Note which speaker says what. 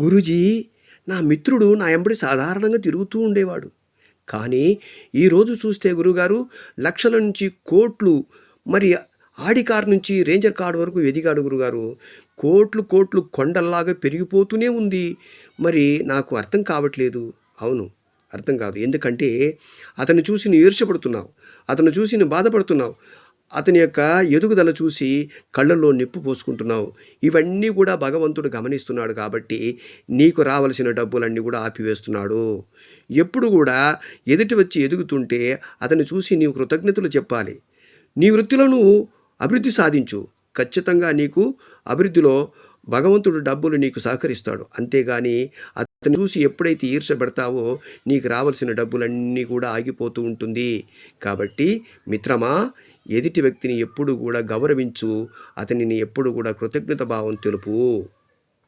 Speaker 1: గురూజీ, నా మిత్రుడు నా ఎంబడి సాధారణంగా తిరుగుతూ ఉండేవాడు. కానీ ఈరోజు చూస్తే గురువుగారు, లక్షల నుంచి కోట్లు, మరి ఆడి కారు నుంచి రేంజర్ కారు వరకు ఎదిగాడు గురుగారు. కోట్లు కోట్లు కొండల్లాగా పెరిగిపోతూనే ఉంది. మరి నాకు అర్థం కావట్లేదు. అవును, అర్థం కాదు. ఎందుకంటే అతన్ని చూసి నువ్వు ఈర్ష్యపడుతున్నావు, అతను చూసి నువ్వు బాధపడుతున్నావు, అతని యొక్క ఎదుగుదల చూసి కళ్ళల్లో నిప్పు పోసుకుంటున్నావు. ఇవన్నీ కూడా భగవంతుడు గమనిస్తున్నాడు కాబట్టి నీకు రావలసిన డబ్బులన్నీ కూడా ఆపివేస్తున్నాడు. ఎప్పుడు కూడా ఎదుటి వచ్చి ఎదుగుతుంటే అతన్ని చూసి నీవు కృతజ్ఞతలు చెప్పాలి. నీ వృత్తిలో నువ్వు అభివృద్ధి సాధించు. ఖచ్చితంగా నీకు అభివృద్ధిలో భగవంతుడు డబ్బులు నీకు సహకరిస్తాడు. అంతేగాని అతను చూసి ఎప్పుడైతే ఈర్ష్యపడతావో నీకు రావాల్సిన డబ్బులన్నీ కూడా ఆగిపోతూ ఉంటుంది. కాబట్టి మిత్రమా, ఎదుటి వ్యక్తిని ఎప్పుడు కూడా గౌరవించు, అతనిని ఎప్పుడు కూడా కృతజ్ఞత భావం తెలుపు.